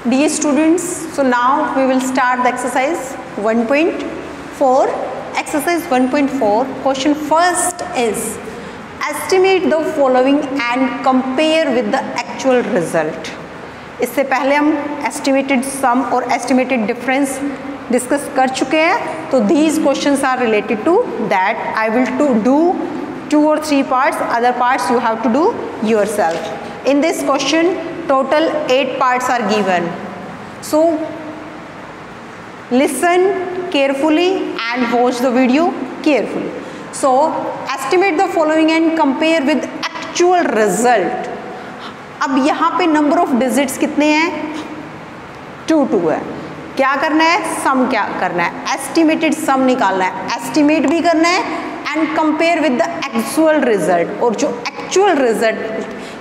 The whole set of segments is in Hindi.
Dear students, so now we will start the exercise 1.4. Exercise 1.4 question first is estimate the following and compare with the actual result. इससे पहले हम estimated sum और estimated difference डिस्कस कर चुके हैं, तो these questions are related to that. I will do 2 or 3 parts, other parts you have to do yourself. In this question total 8 parts are given, so listen carefully and watch the video carefully. So estimate the following and compare with actual result. अब यहाँ पे नंबर ऑफ डिजिट्स कितने हैं? 2 है. क्या करना है? सम क्या करना है? एस्टिमेटेड सम निकालना है, एस्टिमेट भी करना है and compare with the actual result. और जो एक्चुअल रिजल्ट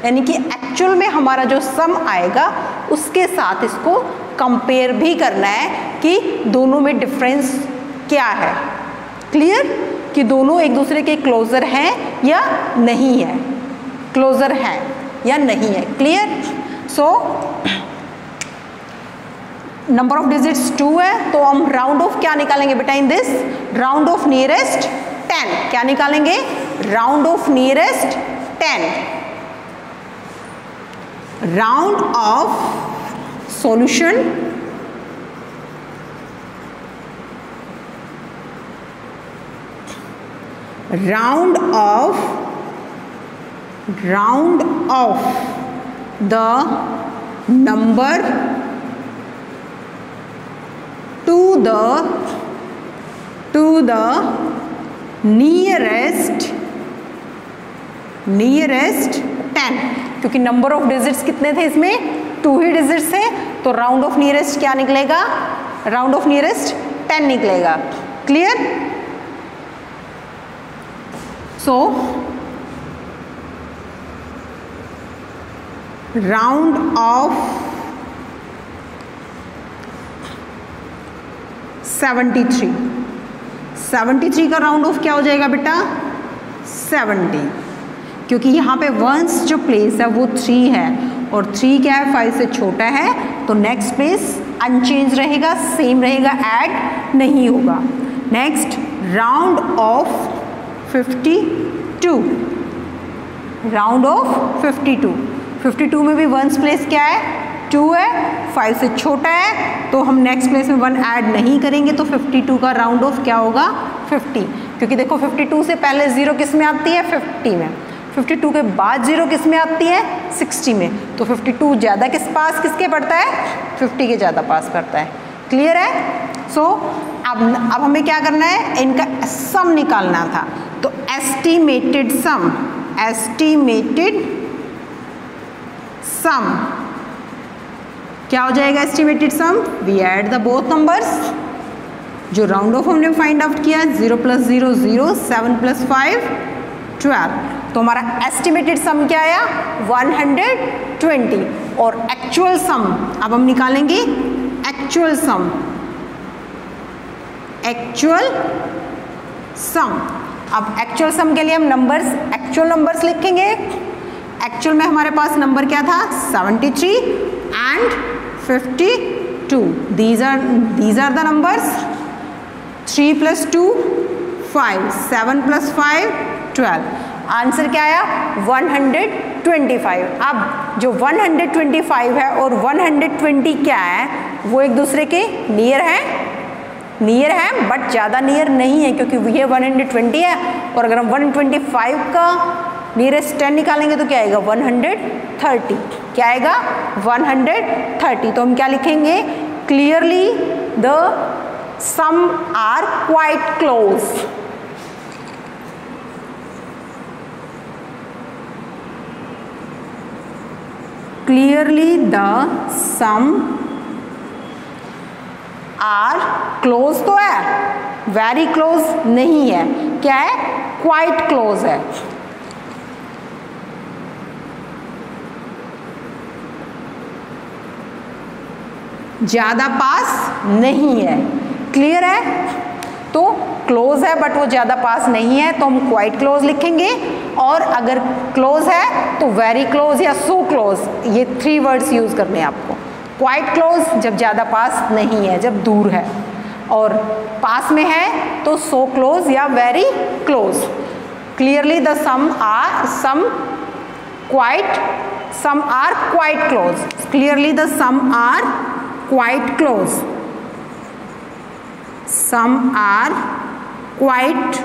यानी कि एक्चुअल में हमारा जो सम आएगा उसके साथ इसको कंपेयर भी करना है कि दोनों में डिफरेंस क्या है. क्लियर? कि दोनों एक दूसरे के क्लोजर हैं या नहीं है, क्लोजर हैं या नहीं है. Clear? So number of digits 2 है, तो हम राउंड ऑफ क्या निकालेंगे बेटा? In this round off nearest 10. क्या निकालेंगे? Round off nearest 10. Round of solution round off the number two the nearest 10. क्योंकि नंबर ऑफ डिजिट्स कितने थे इसमें? 2 ही डिजिट्स थे, तो राउंड ऑफ नियरेस्ट क्या निकलेगा? राउंड ऑफ नियरेस्ट 10 निकलेगा. क्लियर? सो राउंड ऑफ 73 का राउंड ऑफ क्या हो जाएगा बेटा? 70. क्योंकि यहाँ पे वंस जो प्लेस है वो 3 है और 3 क्या है? 5 से छोटा है, तो नेक्स्ट प्लेस अनचेंज रहेगा, सेम रहेगा, ऐड नहीं होगा. Next round of 52. Round of 52 में भी वंस प्लेस क्या है? 2 है, 5 से छोटा है, तो हम नेक्स्ट प्लेस में 1 ऐड नहीं करेंगे, तो 52 का राउंड ऑफ क्या होगा? 50. क्योंकि देखो 52 से पहले 0 किस में आती है? 50 में. 52 के बाद 0 किस में आती है? 60 में. तो 52 ज़्यादा किसके पड़ता है? 50 के ज़्यादा पास पड़ता है. क्लियर है? सो अब हमें क्या करना है? इनका सम निकालना था, तो एस्टिमेटेड सम क्या हो जाएगा? Estimated sum we add the both numbers. जो राउंड ऑफ हमने फाइंड आउट किया 0 + 0 0, 7 + 5 12, तो हमारा एस्टिमेटेड सम क्या आया? 120. और एक्चुअल सम अब हम निकालेंगे. एक्चुअल सम अब एक्चुअल सम के लिए हम एक्चुअल नंबर्स लिखेंगे. एक्चुअल में हमारे पास नंबर क्या था? 73 and 52. These are the numbers. 3 + 2 5, 7 + 5 12. Answer क्या आया? 125. अब जो 125 है और 120 क्या है? वो एक दूसरे के नियर है बट ज़्यादा नियर नहीं है, क्योंकि ये 120 है और अगर हम 125 का नियरेस्ट 10 निकालेंगे तो क्या आएगा? 130. क्या आएगा? 130. तो हम क्या लिखेंगे? Clearly the sum are quite close. Clearly the sum are close तो है, वेरी क्लोज नहीं है. क्या है? क्वाइट क्लोज है. ज्यादा पास नहीं है. क्लियर है? तो क्लोज है बट वो ज़्यादा पास नहीं है, तो हम क्वाइट क्लोज लिखेंगे। और अगर क्लोज है तो वेरी क्लोज या सो क्लोज, ये 3 वर्ड्स यूज़ करने हैं आपको। क्वाइट क्लोज जब ज़्यादा पास नहीं है, जब दूर है, और पास में है तो सो क्लोज या very close. Clearly the sum are quite close. Clearly the sum are quite close. Sum are quite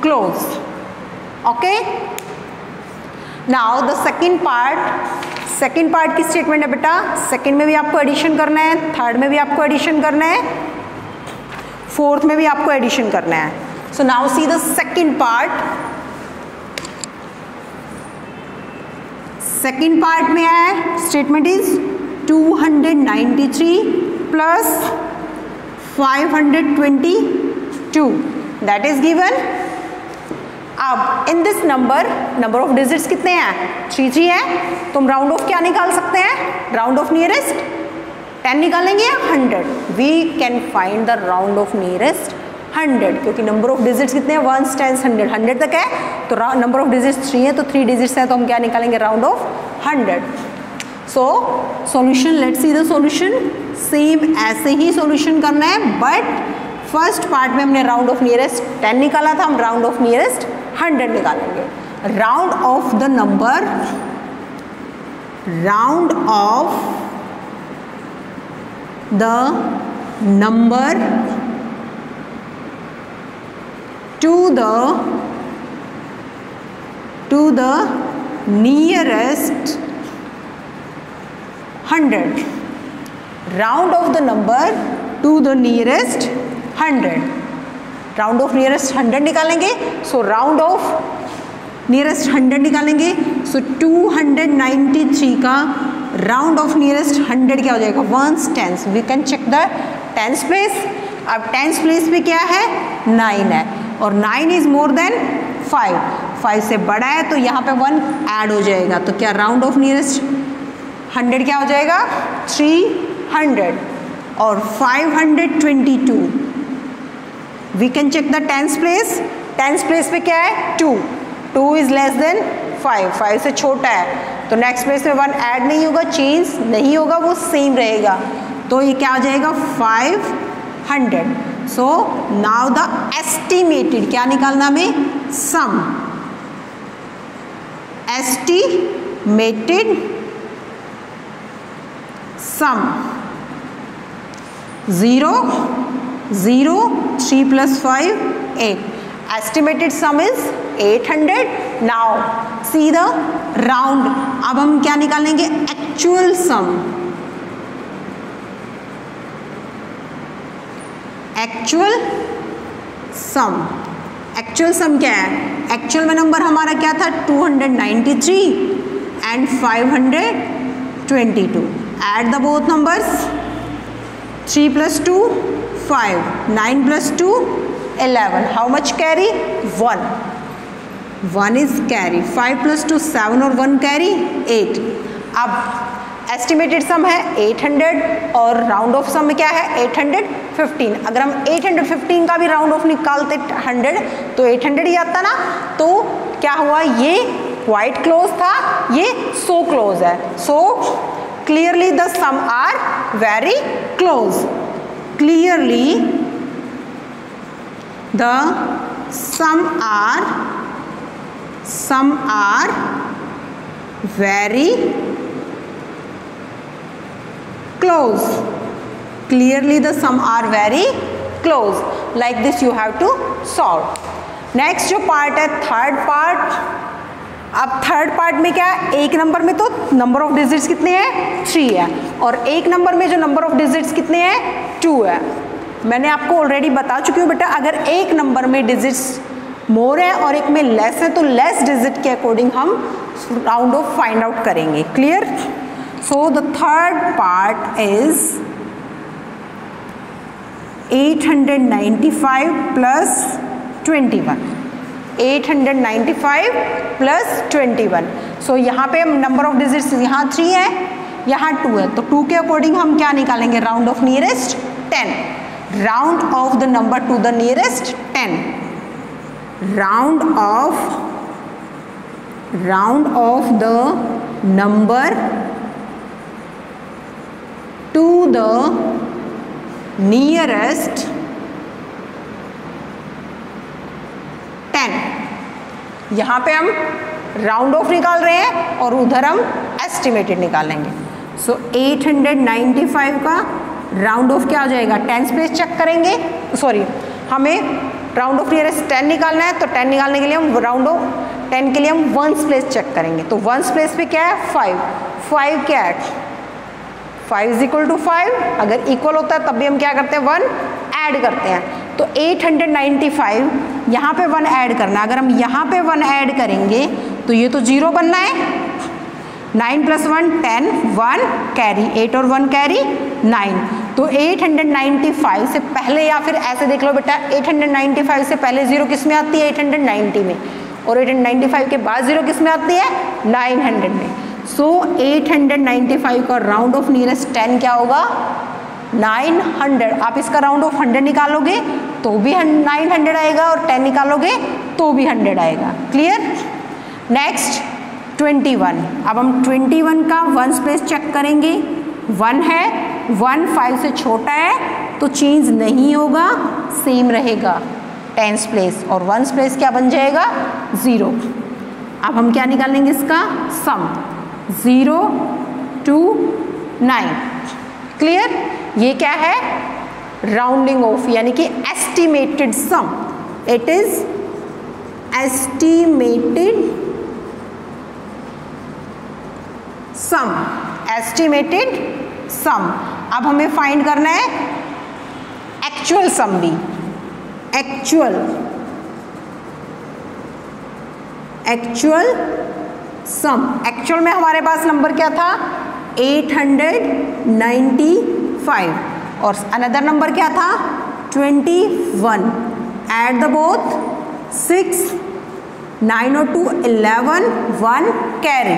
close. Okay, now the second part की स्टेटमेंट है बेटा, सेकेंड में भी आपको एडिशन करना है, थर्ड में भी आपको एडिशन करना है, फोर्थ में भी आपको एडिशन करना है। So now see the second part. Second part में है statement is 293 plus 522 that is given. अब in this number of digits कितने हैं? 3 है, तो हम राउंड ऑफ क्या निकाल सकते हैं? राउंड ऑफ नियरेस्ट 10 निकालेंगे या 100? We can find the round off nearest 100, क्योंकि नंबर ऑफ डिजिट्स कितने हैं? 1s 10s 100 तक है, तो नंबर ऑफ डिजिट्स 3 है, तो 3 डिजिट्स है, तो हम क्या निकालेंगे? Round of 100। So solution, let's see the solution. Same ऐसे ही सॉल्यूशन करना है, बट फर्स्ट पार्ट में हमने राउंड ऑफ नियरेस्ट 10 निकाला था, हम राउंड ऑफ नियरेस्ट 100 निकालेंगे। Round off the number to the nearest 100. Round of the number to the nearest 100. Round off nearest 100 निकालेंगे, सो राउंड ऑफ नियरेस्ट 100 निकालेंगे, सो 293 का राउंड ऑफ नियरेस्ट 100 क्या हो जाएगा? 1s 10s। We can check the 10s place. अब 10s प्लेस पे क्या है? 9 है, और 9 इज मोर देन 5 से बड़ा है, तो यहाँ पे 1 ऐड हो जाएगा, तो क्या राउंड ऑफ नियरेस्ट 100 क्या हो जाएगा? 300, और 522 we can check the 10s place. 10s place पे क्या है? 2 इज लेस देन 5 से छोटा है, तो नेक्स्ट प्लेस में 1 ऐड नहीं होगा, चेंज नहीं होगा, वो सेम रहेगा, तो ये क्या हो जाएगा? 500। सो नाउ द एस्टिमेटेड, क्या निकालना हमें? Sum. Estimated sum 0 0 3 + 5 8। Estimated sum is 800. Now see the round. अब हम क्या निकालेंगे? एक्चुअल सम। एक्चुअल सम क्या है? एक्चुअल में नंबर हमारा क्या था? 293 and 522। Add the both numbers. 3 + 2 5, 9 + 2 11. How much carry? 1 is carry. 5 + 2 7 और 1 carry 8. अब एस्टिमेटेड सम है 800 और राउंड ऑफ सम क्या है? 815। अगर हम 815 का भी राउंड ऑफ निकालते 100 तो 800 ही आता ना, तो क्या हुआ? ये क्वाइट क्लोज था, ये सो क्लोज है। So clearly the sum are very close. Clearly the sum are very close. Clearly the sum are very close. Like this you have to solve. Next जो पार्ट है थर्ड पार्ट। अब थर्ड पार्ट में क्या है? एक नंबर में तो नंबर ऑफ डिजिट्स कितने हैं? 3 है, और एक नंबर में जो नंबर ऑफ डिजिट्स कितने हैं? 2 है। मैंने आपको ऑलरेडी बता चुकी हूँ बेटा, अगर एक नंबर में डिजिट्स मोर है और एक में लेस है, तो लेस डिजिट के अकॉर्डिंग हम राउंड ऑफ फाइंड आउट करेंगे। Clear? So the third part is 895 + 21। 895 + 21। सो यहाँ पे नंबर ऑफ डिजिट्स यहाँ 3 है, यहाँ 2 है, तो 2 के अकॉर्डिंग हम क्या निकालेंगे? Round off nearest 10। Round off the number two the nearest 10। Round off the number two the nearest 10। यहाँ पे हम राउंड ऑफ निकाल रहे हैं और उधर हम एस्टिमेटेड निकालेंगे। सो 895 का राउंड ऑफ क्या हो जाएगा, 10 प्लेस चेक करेंगे, सॉरी हमें राउंड ऑफ नियरेस्ट 10 निकालना है, तो 10 निकालने के लिए हम राउंड ऑफ 10 के लिए हम वंस प्लेस चेक करेंगे। तो वंस प्लेस पे क्या है 5, 5 क्या है 5 इज इक्वल टू 5, अगर इक्वल होता है तब भी हम क्या करते हैं 1 ऐड करते हैं। तो 895 यहाँ पे 1 ऐड करना है, अगर हम यहाँ पे 1 ऐड करेंगे तो ये तो 0 बनना है, 9 + 1 10, 1 कैरी 8 और 1 कैरी 9। तो 895 से पहले, या फिर ऐसे देख लो बेटा 895 से पहले 0 किस में आती है 890 में, और 895 के बाद 0 किस में आती है 900 में। सो 895 का राउंड ऑफ नियरेस्ट 10 क्या होगा 900। आप इसका राउंड ऑफ 100 निकालोगे तो भी 900 आएगा, और 10 निकालोगे तो भी 100 आएगा। क्लियर। नेक्स्ट 21। अब हम 21 का वंस प्लेस चेक करेंगे। 1 है, 1 5 से छोटा है तो चेंज नहीं होगा, सेम रहेगा 10s प्लेस, और 1s प्लेस क्या बन जाएगा 0। अब हम क्या निकालेंगे इसका सम 0 to 9। क्लियर। ये क्या है राउंडिंग ऑफ, यानी कि estimated some, it is estimated some, estimated सम। अब हमें फाइंड करना है एक्चुअल सम भी, एक्चुअल सम। एक्चुअल में हमारे पास नंबर क्या था 895, और अनदर नंबर क्या था 21। एड द बोथ 6, 9 और 2 11, 1 कैरी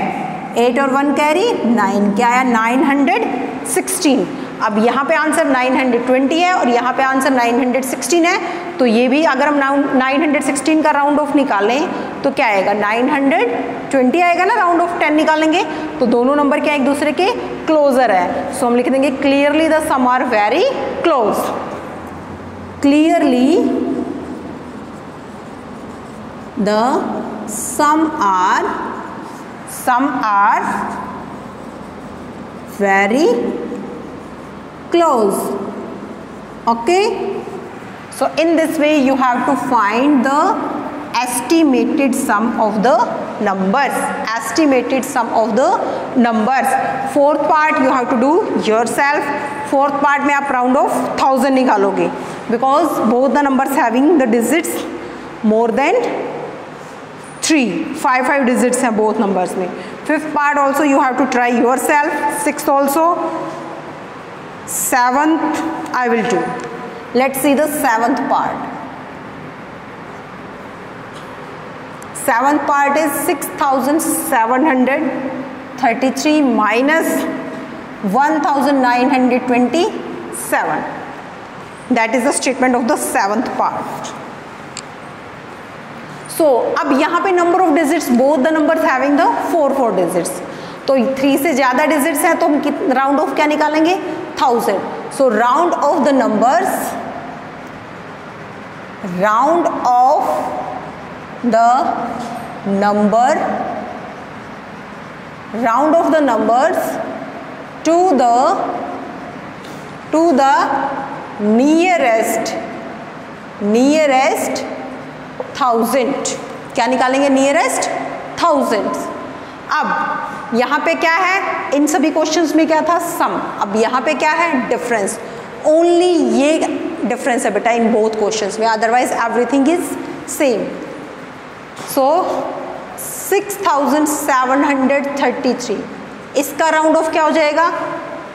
8 और 1 कैरी 9, क्या आया 916। अब यहाँ पे आंसर 920 है और यहाँ पे आंसर 916 है, तो ये भी अगर हम 916 का राउंड ऑफ निकालें तो क्या आएगा 920 आएगा ना, राउंड ऑफ 10 निकालेंगे तो दोनों नंबर क्या एक दूसरे के क्लोजर है। सो हम लिख देंगे clearly the sum are very close, clearly the sum are very close. Okay, so in this way you have to find the estimated sum of the numbers, estimated sum of the numbers. Fourth part you have to do yourself. Fourth part में आप round of 1000 निकालोगे because both the numbers having the digits more than 3, 5 digits हैं both numbers में. Fifth part also you have to try yourself. Sixth also. Seventh I will do. Let's see the seventh part. Seventh part is 6733 minus 1927. That is the statement of the seventh part. So अब यहाँ पे number of digits both the numbers having the 4 digits, तो 3 से ज़्यादा डिजिट्स हैं तो हम राउंड ऑफ क्या निकालेंगे 1000. So round off the numbers, round off the numbers to the nearest 1000. क्या निकालेंगे नियरेस्ट 1000. अब यहाँ पे क्या है, इन सभी क्वेश्चंस में क्या था सम, अब यहाँ पे क्या है डिफरेंस. ओनली ये डिफरेंस है बेटा इन बोथ क्वेश्चंस में, अदरवाइज एवरीथिंग इज सेम. सो 6733 इसका राउंड ऑफ क्या हो जाएगा,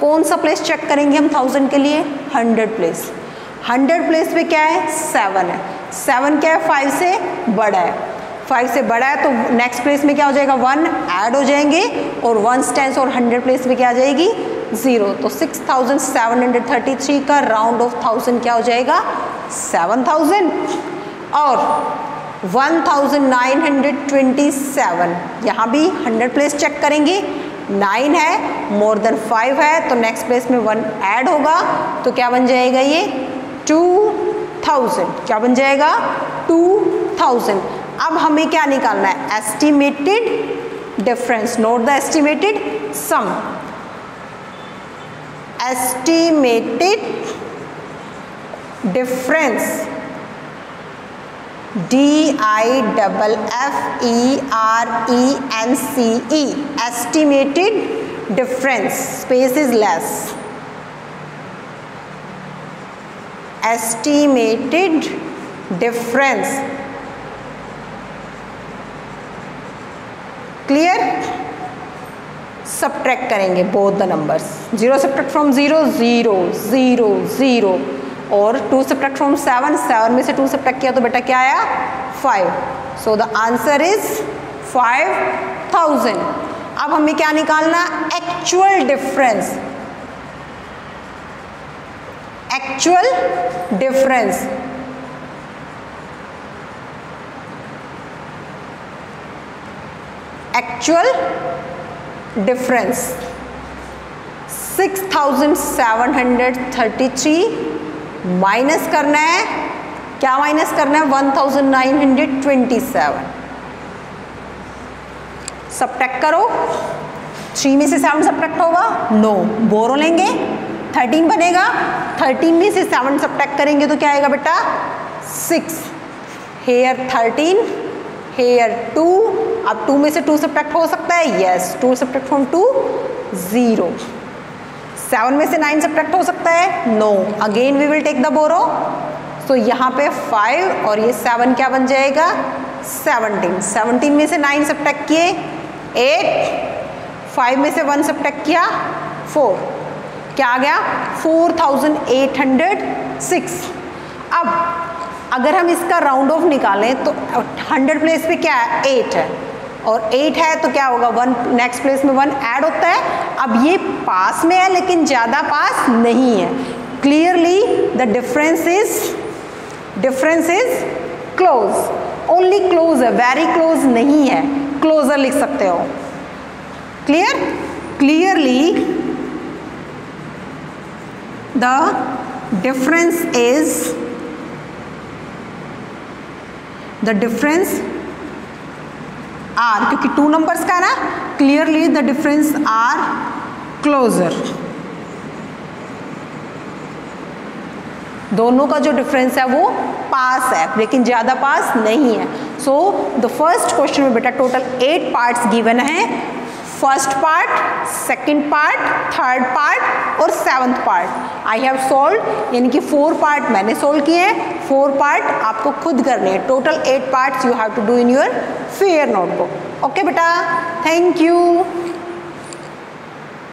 कौन सा प्लेस चेक करेंगे हम 1000 के लिए 100 प्लेस. 100 प्लेस पे क्या है 7 है. 7 क्या है 5 से बड़ा है, 5 से बड़ा है तो नेक्स्ट प्लेस में क्या हो जाएगा 1 ऐड हो जाएंगे और 1s 10s और 100 प्लेस में क्या आ जाएगी 0. तो 6733 का राउंड ऑफ 1000 क्या हो जाएगा 7000. और 1927 यहाँ भी 100 प्लेस चेक करेंगे, 9 है, मोर देन 5 है, तो नेक्स्ट प्लेस में 1 ऐड होगा, तो क्या बन जाएगा ये 2000। क्या बन जाएगा 2000। अब हमें क्या निकालना है, estimated difference. Note the estimated some. Estimated difference, DIFFERENCE, estimated difference, space is less, estimated difference, clear? subtract करेंगे both the numbers, 0 subtract from 0 0 0 0 और 2 subtract from 7 7 में से 2 subtract किया तो बेटा क्या आया 5, so the answer is 5000। अब हमें क्या निकालना, actual difference, actual difference, actual difference 6733 minus करना है, क्या माइनस करना है 1927। सब्ट्रैक्ट करो, 3 में से 7 सब्ट्रैक्ट होगा, नो, बोरो लेंगे, 13 बनेगा, 13 में से 7 सब्ट्रैक्ट करेंगे तो क्या आएगा बेटा 6, हेयर 13, हेयर 2, अब 2 में से 2 सब्ट्रैक्ट हो सकता है, यस, 2 सब्ट्रैक्ट फ्रॉम 2 0, 7 में से 9 सब्ट्रैक्ट हो सकता है, no, again we will take the borrow, तो यहाँ पे 5 और ये 7 क्या बन जाएगा 17, 17 में से 9 सब्ट्रैक्ट किए 8, 5 में से 1 सब्ट्रैक्ट किया 4, क्या आ गया 4806। अब अगर हम इसका राउंड ऑफ निकालें तो 100 प्लेस पे क्या है 8 है, और 8 है तो क्या होगा 1 नेक्स्ट प्लेस में 1 ऐड होता है। अब ये पास में है लेकिन ज़्यादा पास नहीं है, clearly the difference is close, only close है, वेरी क्लोज नहीं है, क्लोजर लिख सकते हो। Clear, clearly the difference is, the difference are, क्योंकि 2 नंबर्स का है ना, clearly the difference are closer, दोनों का जो डिफरेंस है वो पास है लेकिन ज़्यादा पास नहीं है। सो द फर्स्ट क्वेश्चन में बेटा टोटल 8 पार्ट्स गिवन है, first part, second part, third part और 7th part I have solve, यानी कि 4 पार्ट मैंने सोल्व किए हैं, 4 पार्ट आपको खुद करने हैं। Total 8 parts you have to do in your fair notebook. Okay बेटा, थैंक यू।